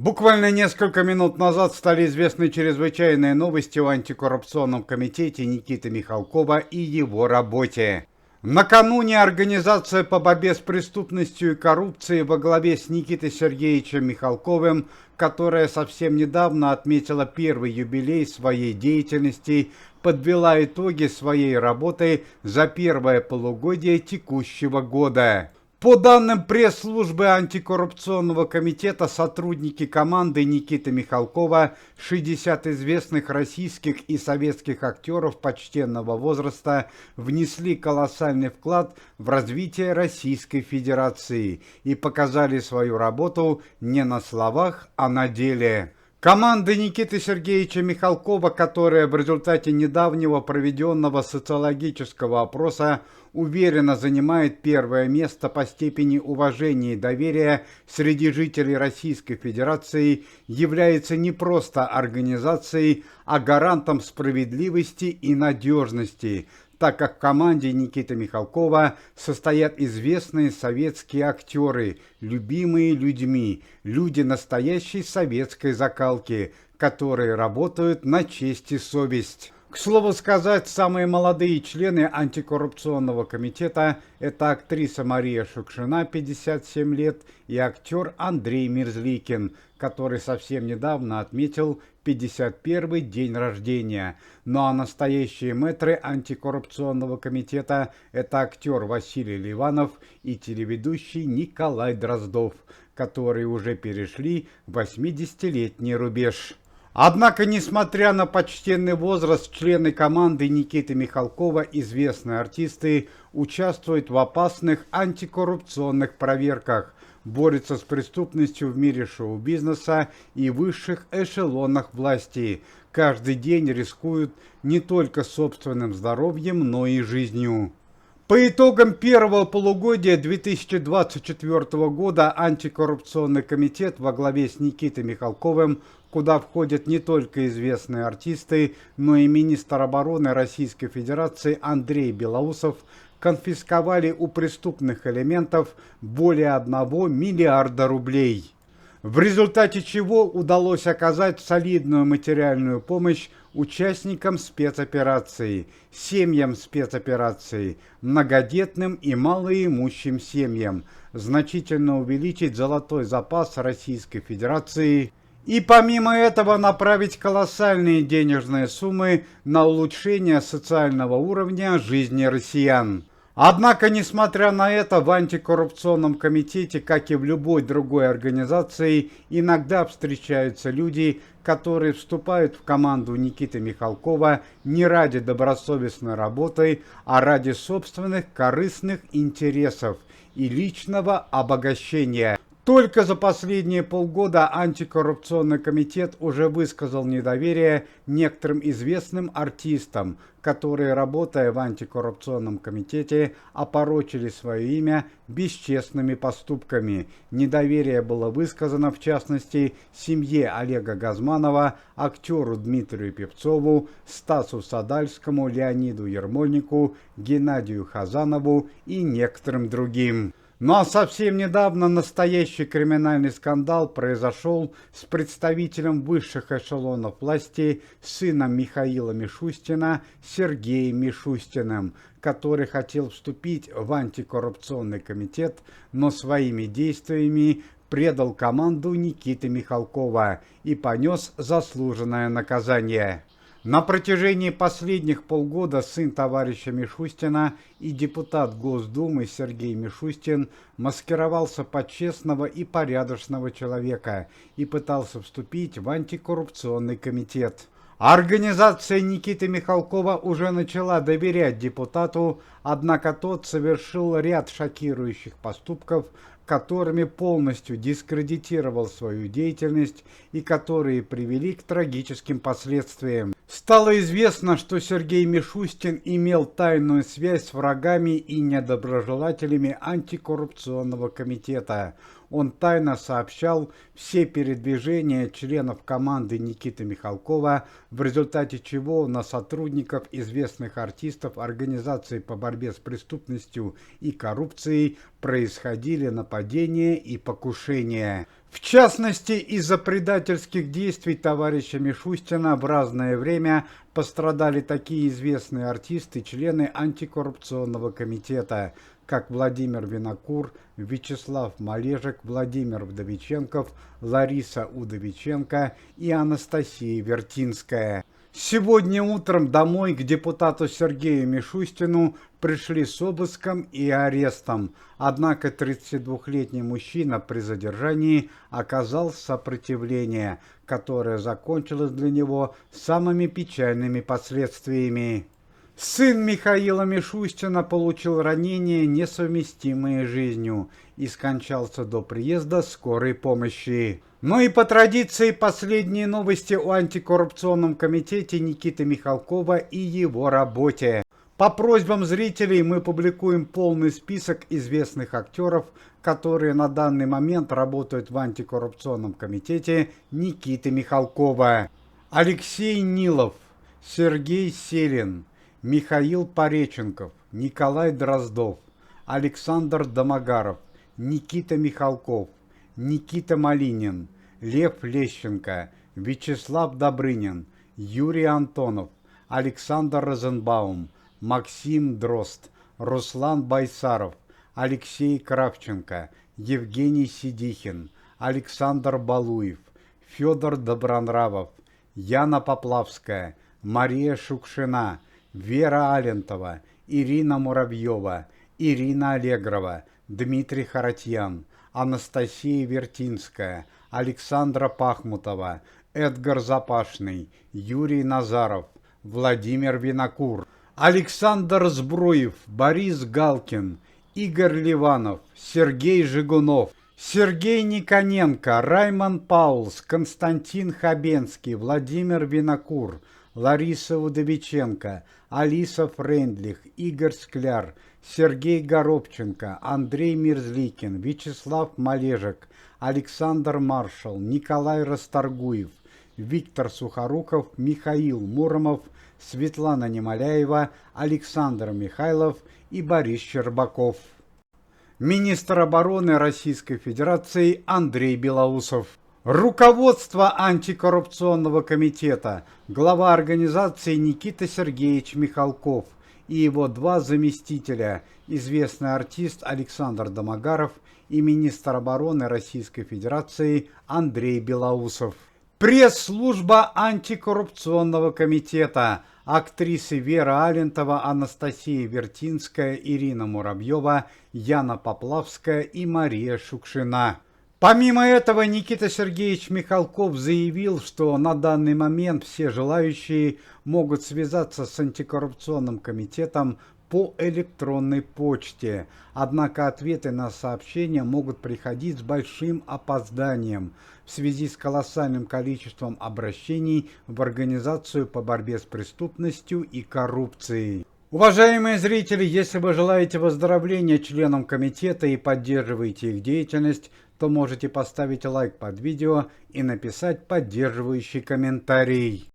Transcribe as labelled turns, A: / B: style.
A: Буквально несколько минут назад стали известны чрезвычайные новости о антикоррупционном комитете Никиты Михалкова и его работе. Накануне Организация по борьбе с преступностью и коррупцией во главе с Никитой Сергеевичем Михалковым, которая совсем недавно отметила первый юбилей своей деятельности, подвела итоги своей работы за первое полугодие текущего года. По данным пресс-службы антикоррупционного комитета, сотрудники команды Никиты Михалкова, 60 известных российских и советских актеров почтенного возраста, внесли колоссальный вклад в развитие Российской Федерации и показали свою работу не на словах, а на деле. Команда Никиты Сергеевича Михалкова, которая в результате недавнего проведенного социологического опроса уверенно занимает первое место по степени уважения и доверия среди жителей Российской Федерации, является не просто организацией, а гарантом справедливости и надежности, так как в команде Никиты Михалкова состоят известные советские актеры, любимые людьми, люди настоящей советской закалки, которые работают на честь и совесть. К слову сказать, самые молодые члены антикоррупционного комитета – это актриса Мария Шукшина, 57 лет, и актер Андрей Мерзликин, который совсем недавно отметил 51-й день рождения. Ну а настоящие мэтры антикоррупционного комитета – это актер Василий Ливанов и телеведущий Николай Дроздов, которые уже перешли 80-летний рубеж. Однако, несмотря на почтенный возраст, члены команды Никиты Михалкова, известные артисты, участвуют в опасных антикоррупционных проверках, борются с преступностью в мире шоу-бизнеса и высших эшелонах власти. Каждый день рискуют не только собственным здоровьем, но и жизнью. По итогам первого полугодия 2024 года антикоррупционный комитет во главе с Никитой Михалковым, куда входят не только известные артисты, но и министр обороны Российской Федерации Андрей Белоусов, конфисковали у преступных элементов более 1 миллиарда рублей. В результате чего удалось оказать солидную материальную помощь участникам спецоперации, семьям спецоперации, многодетным и малоимущим семьям, значительно увеличить золотой запас Российской Федерации и помимо этого направить колоссальные денежные суммы на улучшение социального уровня жизни россиян. Однако, несмотря на это, в антикоррупционном комитете, как и в любой другой организации, иногда встречаются люди, которые вступают в команду Никиты Михалкова не ради добросовестной работы, а ради собственных корыстных интересов и личного обогащения. Только за последние полгода антикоррупционный комитет уже высказал недоверие некоторым известным артистам, которые, работая в антикоррупционном комитете, опорочили свое имя бесчестными поступками. Недоверие было высказано, в частности, семье Олега Газманова, актеру Дмитрию Певцову, Стасу Садальскому, Леониду Ермольнику, Геннадию Хазанову и некоторым другим. Ну а совсем недавно настоящий криминальный скандал произошел с представителем высших эшелонов власти, сыном Михаила Мишустина, Сергеем Мишустиным, который хотел вступить в антикоррупционный комитет, но своими действиями предал команду Никиты Михалкова и понес заслуженное наказание. На протяжении последних полгода сын товарища Мишустина и депутат Госдумы Сергей Мишустин маскировался под честного и порядочного человека и пытался вступить в антикоррупционный комитет. Организация Никиты Михалкова уже начала доверять депутату, однако тот совершил ряд шокирующих поступков, которыми полностью дискредитировал свою деятельность и которые привели к трагическим последствиям. Стало известно, что Сергей Мишустин имел тайную связь с врагами и недоброжелателями антикоррупционного комитета. Он тайно сообщал все передвижения членов команды Никиты Михалкова, в результате чего на сотрудников известных артистов Организации по борьбе с преступностью и коррупцией происходили нападения и покушения. В частности, из-за предательских действий товарища Мишустина в разное время пострадали такие известные артисты, члены антикоррупционного комитета, как Владимир Винокур, Вячеслав Малежик, Владимир Вдовиченков, Лариса Удовиченко и Анастасия Вертинская. Сегодня утром домой к депутату Сергею Мишустину пришли с обыском и арестом, однако 32-летний мужчина при задержании оказал сопротивление, которое закончилось для него самыми печальными последствиями. Сын Михаила Мишустина получил ранения, несовместимые с жизнью, и скончался до приезда скорой помощи. Ну и по традиции последние новости о антикоррупционном комитете Никиты Михалкова и его работе. По просьбам зрителей мы публикуем полный список известных актеров, которые на данный момент работают в антикоррупционном комитете Никиты Михалкова. Алексей Нилов, Сергей Селин, Михаил Пореченков, Николай Дроздов, Александр Домогаров, Никита Михалков, Никита Малинин, Лев Лещенко, Вячеслав Добрынин, Юрий Антонов, Александр Розенбаум, Максим Дрозд, Руслан Байсаров, Алексей Кравченко, Евгений Сидихин, Александр Балуев, Федор Добронравов, Яна Поплавская, Мария Шукшина, Вера Алентова, Ирина Муравьева, Ирина Аллегрова, Дмитрий Харатьян, Анастасия Вертинская, Александра Пахмутова, Эдгар Запашный, Юрий Назаров, Владимир Винокур, Александр Збруев, Борис Галкин, Игорь Ливанов, Сергей Жигунов, Сергей Никоненко, Раймон Паулс, Константин Хабенский, Владимир Винокур, Лариса Удовиченко, Алиса Френдлих, Игорь Скляр, Сергей Горобченко, Андрей Мерзликин, Вячеслав Малежик, Александр Маршал, Николай Расторгуев, Виктор Сухоруков, Михаил Муромов, Светлана Немоляева, Александр Михайлов и Борис Щербаков. Министр обороны Российской Федерации Андрей Белоусов. Руководство антикоррупционного комитета, глава организации Никита Сергеевич Михалков и его два заместителя, известный артист Александр Домогаров и министр обороны Российской Федерации Андрей Белоусов. Пресс-служба антикоррупционного комитета, актрисы Вера Алентова, Анастасия Вертинская, Ирина Муравьева, Яна Поплавская и Мария Шукшина. Помимо этого, Никита Сергеевич Михалков заявил, что на данный момент все желающие могут связаться с антикоррупционным комитетом по электронной почте, однако ответы на сообщения могут приходить с большим опозданием в связи с колоссальным количеством обращений в Организацию по борьбе с преступностью и коррупцией. Уважаемые зрители, если вы желаете выздоровления членам комитета и поддерживаете их деятельность, то можете поставить лайк под видео и написать поддерживающий комментарий.